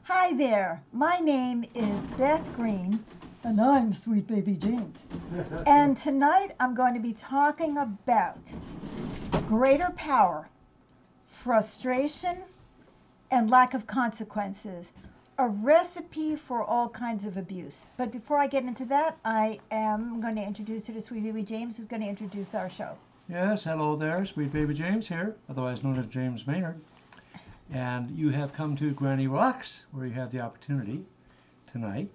Hi there, my name is Beth Green, and I'm Sweet Baby James. And tonight I'm going to be talking about greater power, frustration, and lack of consequences, a recipe for all kinds of abuse. But before I get into that, I am going to introduce you to Sweet Baby James, who's going to introduce our show. Yes, hello there, Sweet Baby James here, otherwise known as James Maynard. And you have come to Granny Rocks, where you have the opportunity tonight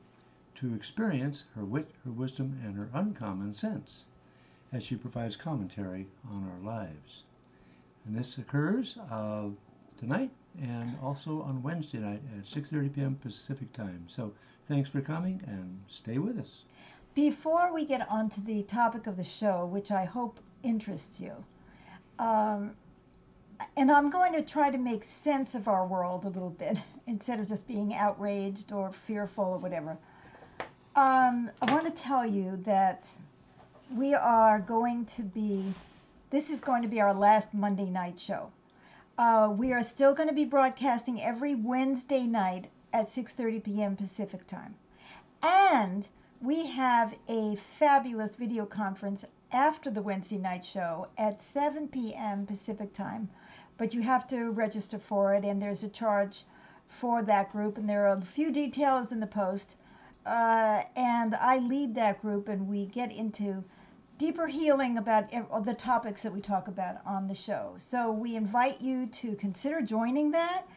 to experience her wit, her wisdom, and her uncommon sense as she provides commentary on our lives. And this occurs tonight and also on Wednesday night at 6:30 p.m. Pacific time. So thanks for coming and stay with us. Before we get on to the topic of the show, which I hope interests you, um, and I'm going to try to make sense of our world a little bit instead of just being outraged or fearful or whatever. I want to tell you that we are going to be, this is going to be our last Monday night show. We are still going to be broadcasting every Wednesday night at 6:30 p.m. Pacific time. And we have a fabulous video conference after the Wednesday night show at 7 p.m. Pacific time. But you have to register for it, and there's a charge for that group, and there are a few details in the post. And I lead that group, and we get into deeper healing about the topics that we talk about on the show. So we invite you to consider joining that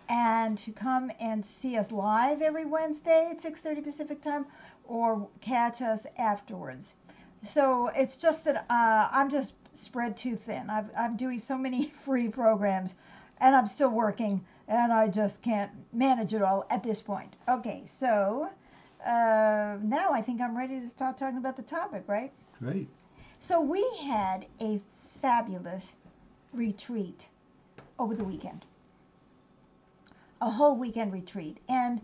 and to come and see us live every Wednesday at 6:30 Pacific time or catch us afterwards. So it's just that I'm just spread too thin. I'm doing so many free programs and I'm still working and I just can't manage it all at this point. Okay, so now I think I'm ready to start talking about the topic, right? Great. So we had a fabulous retreat over the weekend, a whole weekend retreat. And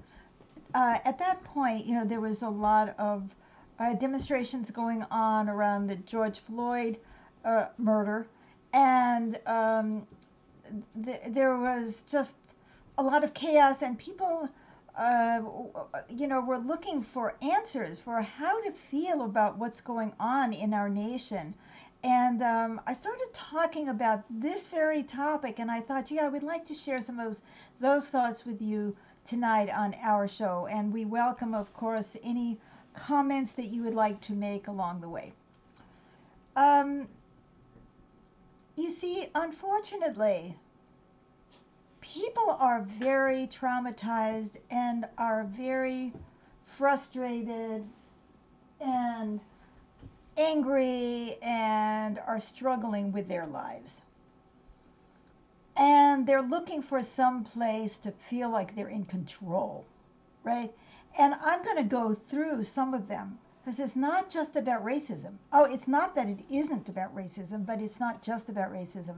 at that point, you know, there was a lot of demonstrations going on around the George Floyd murder, and there was just a lot of chaos, and people, you know, were looking for answers for how to feel about what's going on in our nation. And I started talking about this very topic, and I thought, yeah, I would like to share some of those thoughts with you tonight on our show. And we welcome, of course, any comments that you would like to make along the way. You see, unfortunately, people are very traumatized and are very frustrated and angry and are struggling with their lives. And they're looking for some place to feel like they're in control, right? And I'm going to go through some of them because it's not just about racism. Oh, it's not that it isn't about racism, but it's not just about racism.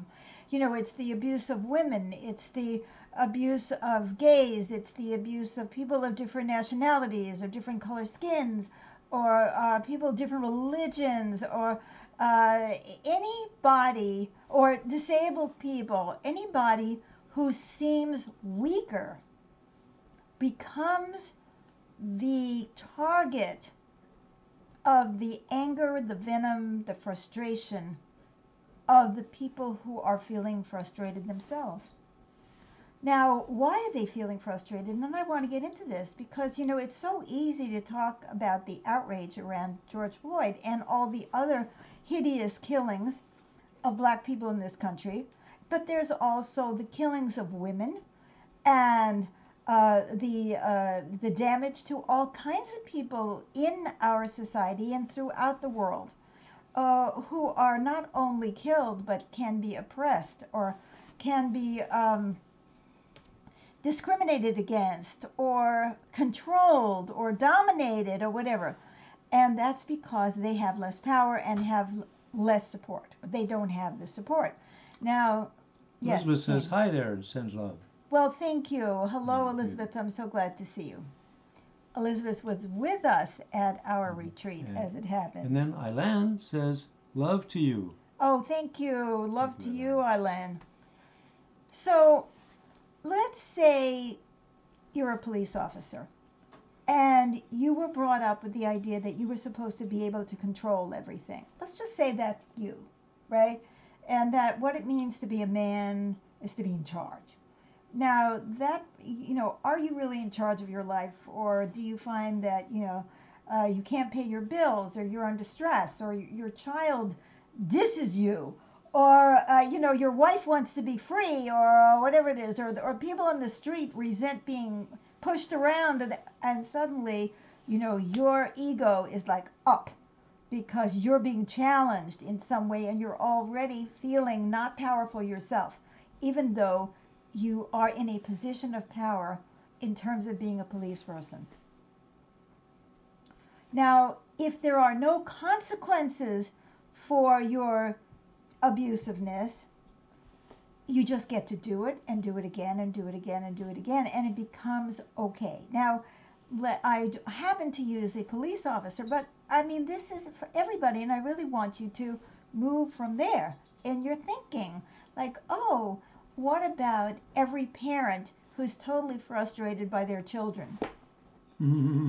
You know, it's the abuse of women, it's the abuse of gays, it's the abuse of people of different nationalities or different color skins, or people of different religions, or anybody, or disabled people, anybody who seems weaker becomes the target of the anger, the venom, the frustration of the people who are feeling frustrated themselves. Now, why are they feeling frustrated? And I want to get into this because, you know, it's so easy to talk about the outrage around George Floyd and all the other hideous killings of black people in this country, but there's also the killings of women and the damage to all kinds of people in our society and throughout the world who are not only killed but can be oppressed or can be discriminated against or controlled or dominated or whatever. And that's because they have less power and have less support. They don't have the support. Now, yes. Elizabeth says hi there and sends love. Well, thank you. Hello, Elizabeth. I'm so glad to see you. Elizabeth was with us at our retreat, as it happens. And then Ilan says, love to you. Oh, thank you. Love to you, Ilan. So let's say you're a police officer, and you were brought up with the idea that you were supposed to be able to control everything. Let's just say that's you, right? And that what it means to be a man is to be in charge. Now, that, are you really in charge of your life, or do you find that, you can't pay your bills, or you're under stress, or your child disses you, or, your wife wants to be free, or whatever it is, or people on the street resent being pushed around, and suddenly, your ego is like up because you're being challenged in some way and you're already feeling not powerful yourself, even though you are in a position of power in terms of being a police person. Now, if there are no consequences for your abusiveness, you just get to do it and do it again and do it again and do it again, and it becomes okay. Now, I happen to use a police officer, but I mean, this is for everybody, and I really want you to move from there in your thinking. Like, oh, what about every parent who's totally frustrated by their children?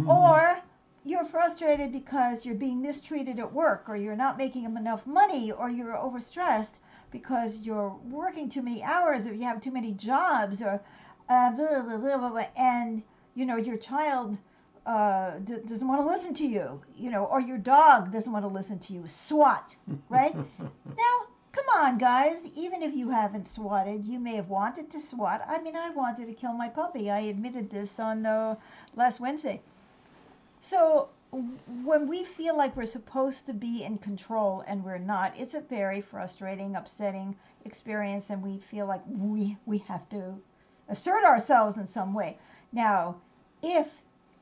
Or you're frustrated because you're being mistreated at work, or you're not making enough money, or you're overstressed because you're working too many hours, or you have too many jobs, or blah, blah, blah, blah, blah, and your child doesn't want to listen to you, or your dog doesn't want to listen to you. SWAT, right? Now, come on, guys. Even if you haven't swatted, you may have wanted to swat. I mean, I wanted to kill my puppy. I admitted this on last Wednesday. So when we feel like we're supposed to be in control and we're not, it's a very frustrating, upsetting experience, and we feel like we have to assert ourselves in some way. Now, if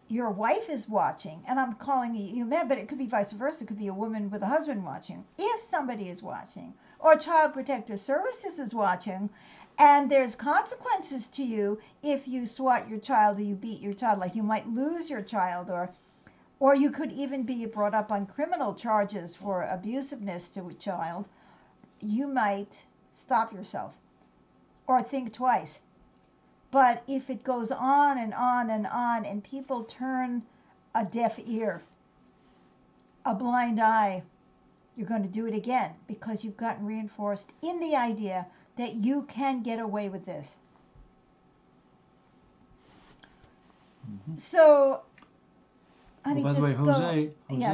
your wife is watching, and I'm calling you men, but it could be vice versa. It could be a woman with a husband watching. If somebody is watching, or Child Protective Services is watching, and there's consequences to you if you swat your child or you beat your child, like you might lose your child, or you could even be brought up on criminal charges for abusiveness to a child, you might stop yourself or think twice. But if it goes on and on and on, and people turn a deaf ear, a blind eye, you're going to do it again because you've gotten reinforced in the idea that you can get away with this. So, honey, by the way, Jose,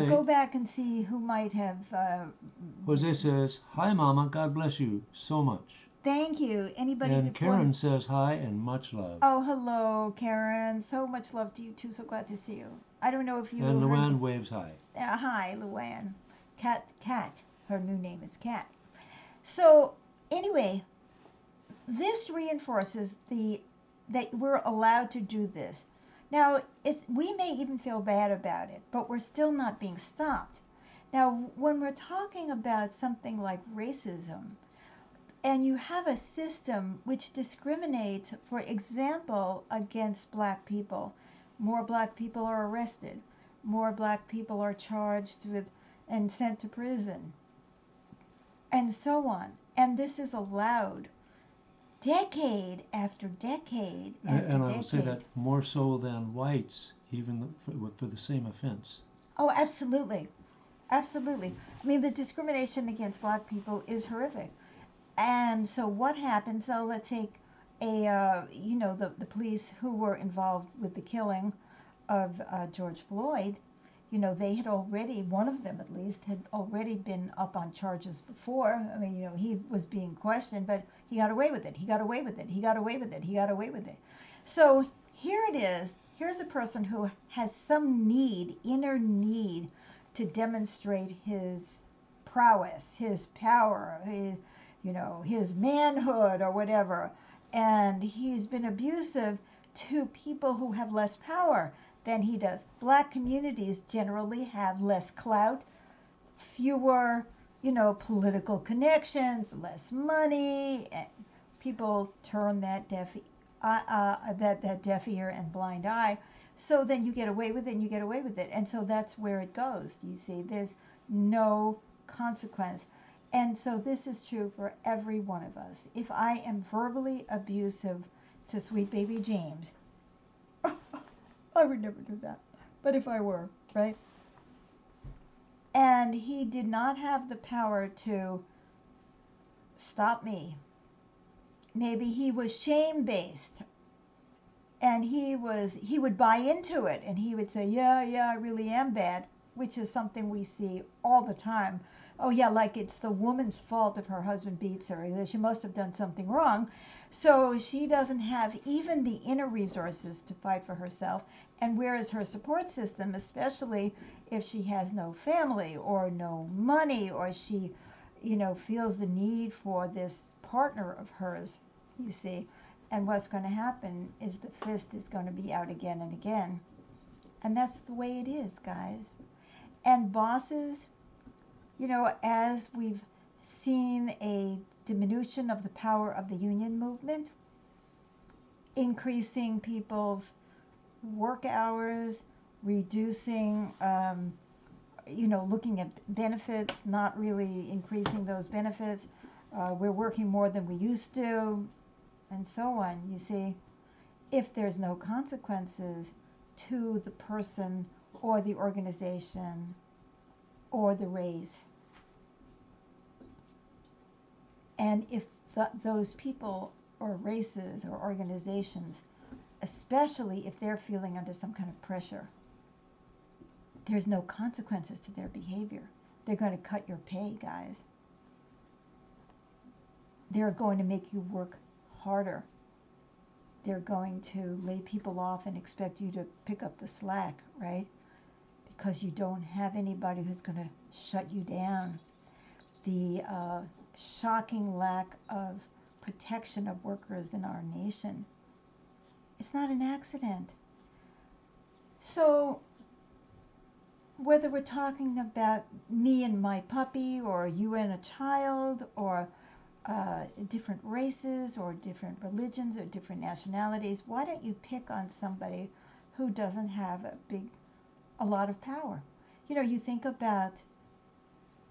go back and see who might have. Jose says, "Hi, Mama. God bless you so much." Thank you. Anybody? And Karen says hi and much love. Oh, hello, Karen. So much love to you too. So glad to see you. I don't know if you. And Luann waves hi. Hi, Luann. Cat. Her new name is Cat. So anyway, this reinforces that we're allowed to do this. Now, we may even feel bad about it, but we're still not being stopped. Now, when we're talking about something like racism, and you have a system which discriminates, for example, against black people, more black people are arrested, more black people are charged with and sent to prison, and so on. And this is allowed decade after decade after and I decade. will say that more so than whites, even for the same offense. Oh, absolutely. Absolutely. I mean, the discrimination against black people is horrific. And so what happens? So let's take the police who were involved with the killing of George Floyd. They had already, one of them at least, had already been up on charges before. I mean, he was being questioned, but he got away with it. He got away with it. He got away with it. He got away with it. So here it is. Here's a person who has some inner need, to demonstrate his prowess, his power, his manhood or whatever. And he's been abusive to people who have less power than he does. Black communities generally have less clout, fewer, political connections, less money. People turn that deaf ear and blind eye. So then you get away with it and you get away with it. And so that's where it goes. You see, there's no consequence. And so this is true for every one of us. If I am verbally abusive to sweet baby James, I would never do that. But if I were, right? And he did not have the power to stop me. Maybe he was shame based, and he would buy into it, and he would say, yeah, I really am bad, which is something we see all the time. Oh yeah, like it's the woman's fault if her husband beats her, that she must have done something wrong. So she doesn't have even the inner resources to fight for herself. And where is her support system, especially if she has no family or no money, or she, feels the need for this partner of hers, you see. And what's going to happen is the fist is going to be out again and again. And that's the way it is, guys. And bosses, as we've seen a diminution of the power of the union movement, increasing people's work hours, reducing, looking at benefits, not really increasing those benefits. We're working more than we used to, and so on. You see, if there's no consequences to the person or the organization or the race, and if those people or races or organizations, especially if they're feeling under some kind of pressure, there's no consequences to their behavior. They're going to cut your pay, guys. They're going to make you work harder. They're going to lay people off and expect you to pick up the slack, right? Because you don't have anybody who's going to shut you down. The shocking lack of protection of workers in our nation. It's not an accident. So whether we're talking about me and my puppy, or you and a child, or different races or different religions or different nationalities, why don't you pick on somebody who doesn't have a lot of power? You think about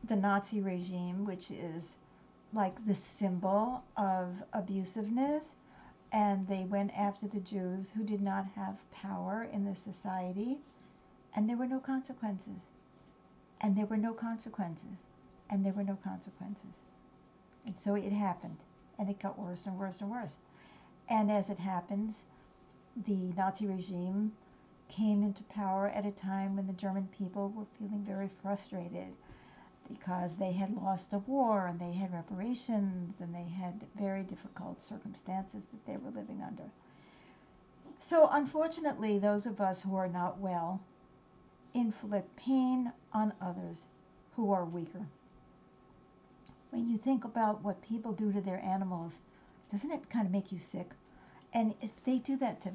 the Nazi regime, which is like the symbol of abusiveness, and they went after the Jews who did not have power in the society, and there were no consequences, and there were no consequences, and there were no consequences. And so it happened, and it got worse and worse and worse. And as it happens, the Nazi regime came into power at a time when the German people were feeling very frustrated because they had lost a war, and they had reparations, and they had very difficult circumstances that they were living under. So unfortunately, those of us who are not well inflict pain on others who are weaker. When you think about what people do to their animals, doesn't it kind of make you sick? And if they do that to,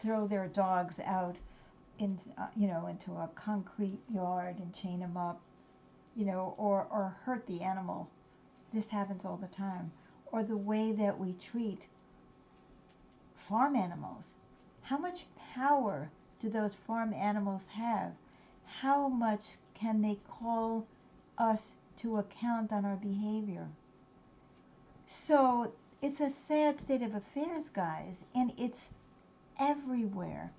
throw their dogs out into a concrete yard and chain them up, or hurt the animal. This happens all the time. Or the way that we treat farm animals. How much power do those farm animals have? How much can they call us to account on our behavior? So it's a sad state of affairs, guys, and it's everywhere,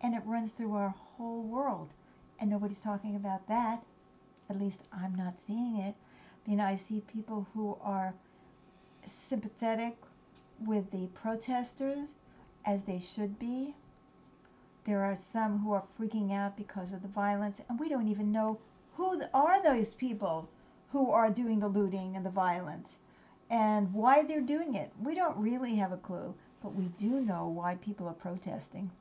and it runs through our whole world, and nobody's talking about that. At least I'm not seeing it. I see people who are sympathetic with the protesters, as they should be. There are some who are freaking out because of the violence, and we don't even know who are those people who are doing the looting and the violence and why they're doing it. We don't really have a clue, but we do know why people are protesting.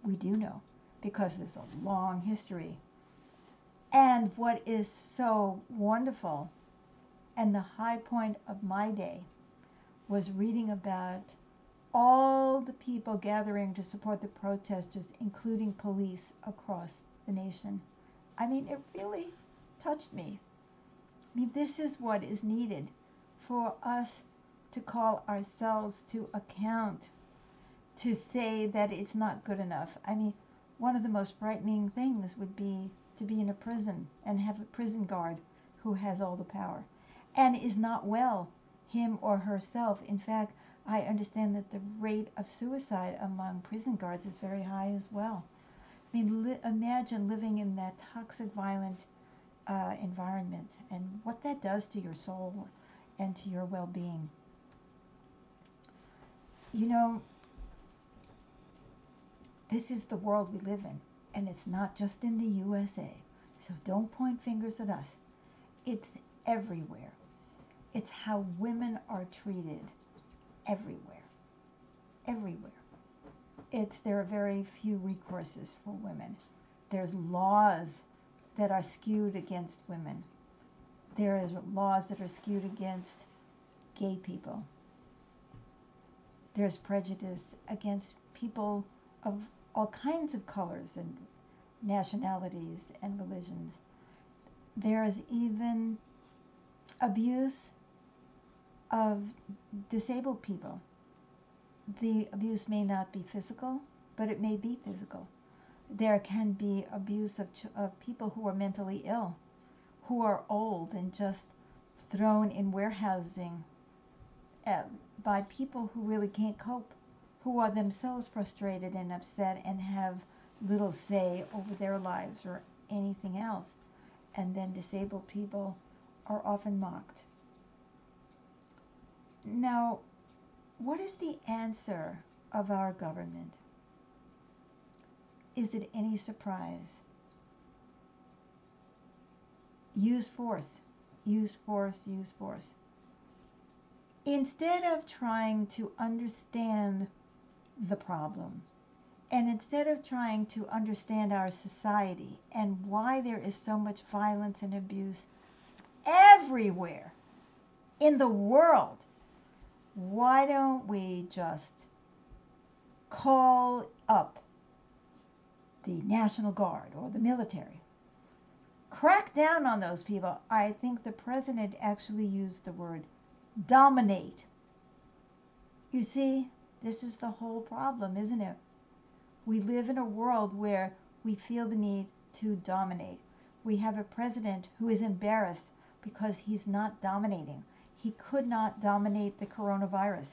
We do know, because there's a long history. And what is so wonderful, and the high point of my day, was reading about all the people gathering to support the protesters, including police across the nation. It really touched me. This is what is needed for us to call ourselves to account, to say that it's not good enough. One of the most frightening things would be to be in a prison and have a prison guard who has all the power and is not well, him or herself. In fact, I understand that the rate of suicide among prison guards is very high as well. I mean, imagine living in that toxic, violent environment and what that does to your soul and to your well being. You know, this is the world we live in, and it's not just in the USA. So don't point fingers at us. It's everywhere. It's how women are treated everywhere. Everywhere. There are very few recourses for women. There's laws that are skewed against women. There is laws that are skewed against gay people. There's prejudice against people of all kinds of colors and nationalities and religions. There is even abuse of disabled people. The abuse may not be physical, but it may be physical. There can be abuse of people who are mentally ill, who are old and just thrown in warehousing by people who really can't cope, who are themselves frustrated and upset and have little say over their lives or anything else. And then disabled people are often mocked. Now, what is the answer of our government? Is it any surprise? Use force, use force, use force. Instead of trying to understand the problem, and instead of trying to understand our society and why there is so much violence and abuse everywhere in the world, why don't we just call up the National Guard or the military? Crack down on those people. I think the president actually used the word dominate. You see, this is the whole problem, isn't it? We live in a world where we feel the need to dominate. We have a president who is embarrassed because he's not dominating. He could not dominate the coronavirus.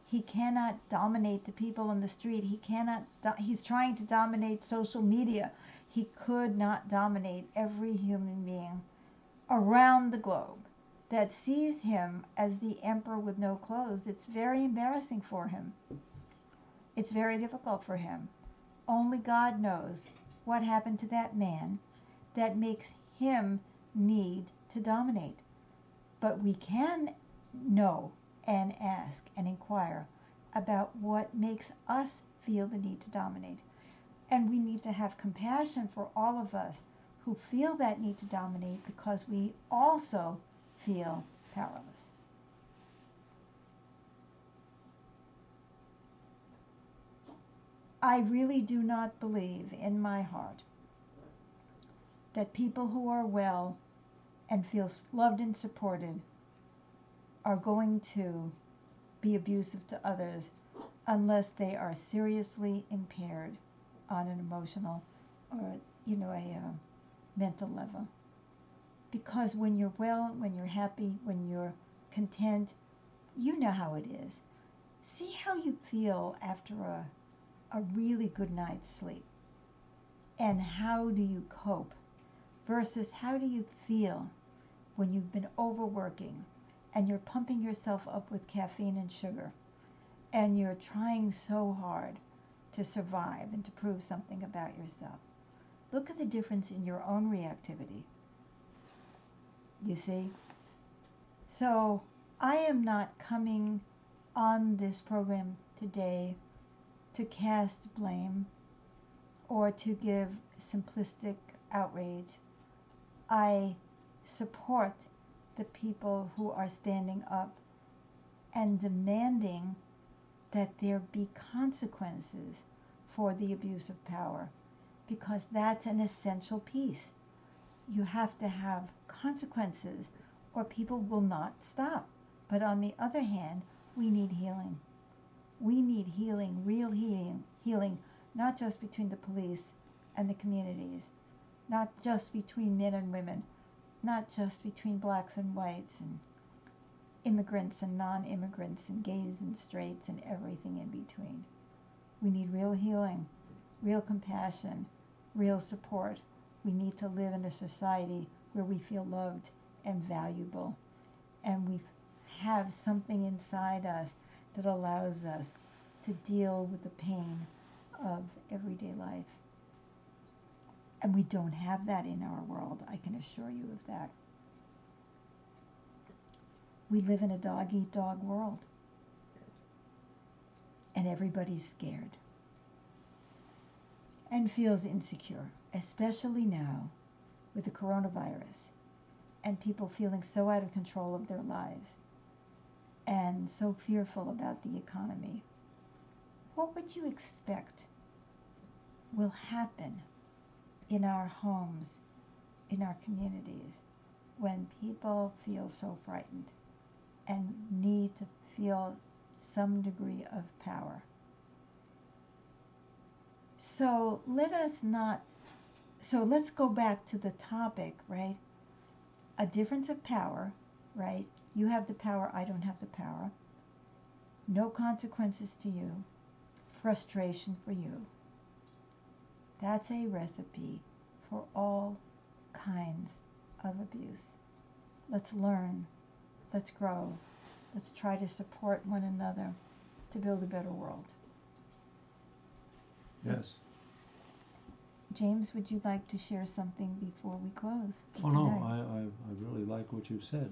He cannot dominate the people on the street. He's trying to dominate social media. He could not dominate every human being around the globe that sees him as the emperor with no clothes. It's very embarrassing for him. It's very difficult for him. Only God knows what happened to that man that makes him need to dominate. But we can know and ask and inquire about what makes us feel the need to dominate. And we need to have compassion for all of us who feel that need to dominate, because we also feel powerless. I really do not believe in my heart that people who are well and feel loved and supported are going to be abusive to others unless they are seriously impaired on an emotional or a mental level. Because when you're well, when you're happy, when you're content, you know how it is. See how you feel after a really good night's sleep. And how do you cope versus how do you feel when you've been overworking and you're pumping yourself up with caffeine and sugar and you're trying so hard to survive and to prove something about yourself. Look at the difference in your own reactivity. You see? So I am not coming on this program today to cast blame or to give simplistic outrage. I support the people who are standing up and demanding that there be consequences for the abuse of power, because that's an essential piece. You have to have consequences or people will not stop. But on the other hand, we need healing. We need healing, real healing, not just between the police and the communities, not just between men and women, not just between blacks and whites, and immigrants and non-immigrants and gays and straights and everything in between. We need real healing, real compassion, real support. We need to live in a society where we feel loved and valuable, and we have something inside us that allows us to deal with the pain of everyday life. And we don't have that in our world, I can assure you of that. We live in a dog-eat-dog world, and everybody's scared and feels insecure, especially now with the coronavirus and people feeling so out of control of their lives and so fearful about the economy. What would you expect will happen in our homes, in our communities, when people feel so frightened and need to feel some degree of power? So let's go back to the topic, right? A difference of power, right? You have the power, I don't have the power. No consequences to you. Frustration for you. That's a recipe for all kinds of abuse. Let's learn. Let's grow. Let's try to support one another to build a better world. Yes. James, would you like to share something before we close? Oh no, I really like what you've said,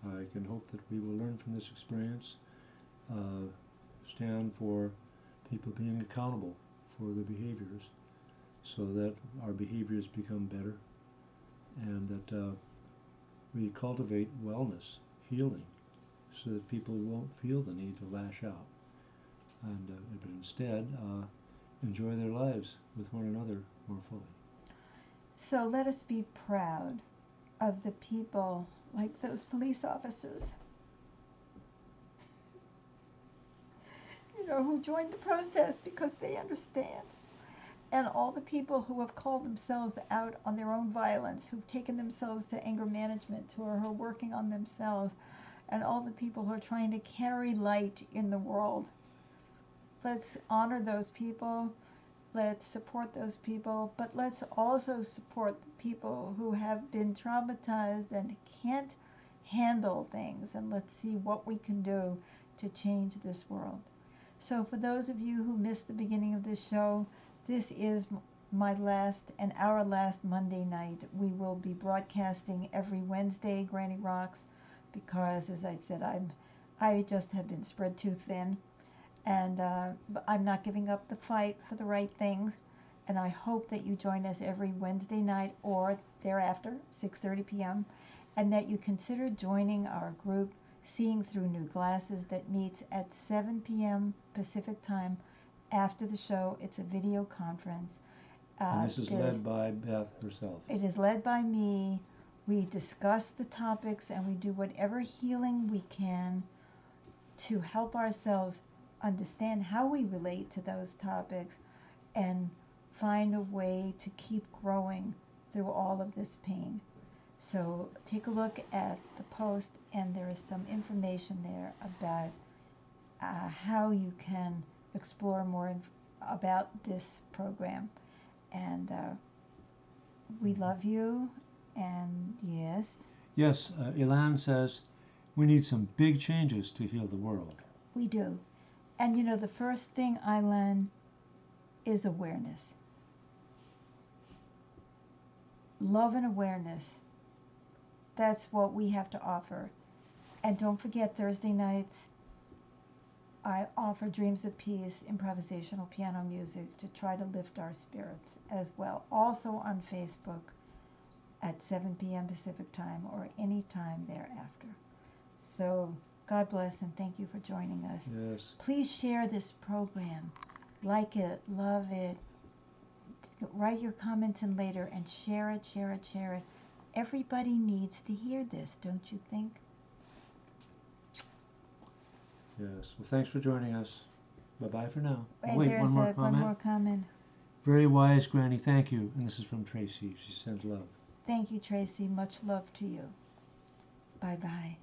and I can hope that we will learn from this experience, stand for people being accountable for their behaviors, so that our behaviors become better, and that we cultivate wellness, healing, so that people won't feel the need to lash out, and but instead enjoy their lives with one another more fully. So let us be proud of the people like those police officers, who joined the protest because they understand. And all the people who have called themselves out on their own violence, who've taken themselves to anger management, who are working on themselves, and all the people who are trying to carry light in the world. Let's honor those people. Let's support those people. But let's also support the people who have been traumatized and can't handle things. And let's see what we can do to change this world. So for those of you who missed the beginning of this show, this is my last and our last Monday night. We will be broadcasting every Wednesday, Granny Rocks, because, as I said, I just have been spread too thin. And I'm not giving up the fight for the right things. And I hope that you join us every Wednesday night or thereafter, 6:30 p.m., and that you consider joining our group, Seeing Through New Glasses, that meets at 7 p.m. Pacific time after the show. It's a video conference. And this is led by Beth herself. It is led by me. We discuss the topics and we do whatever healing we can to help ourselves understand how we relate to those topics and find a way to keep growing through all of this pain. So take a look at the post, and there is some information there about how you can explore more about this program. And we love you. And yes? Yes, Ilan says we need some big changes to heal the world. We do. And the first thing I learned is awareness. Love and awareness. That's what we have to offer. And don't forget, Thursday nights, I offer Dreams of Peace, improvisational piano music to try to lift our spirits as well. Also on Facebook at 7 p.m. Pacific time or any time thereafter. So God bless and thank you for joining us. Yes. Please share this program. Like it, love it. Write your comments in later and share it, share it, share it. Everybody needs to hear this, don't you think? Yes. Well, thanks for joining us. Bye-bye for now. And Wait, there's one more comment. Very wise, Granny. Thank you. And this is from Tracy. She sends love. Thank you, Tracy. Much love to you. Bye bye.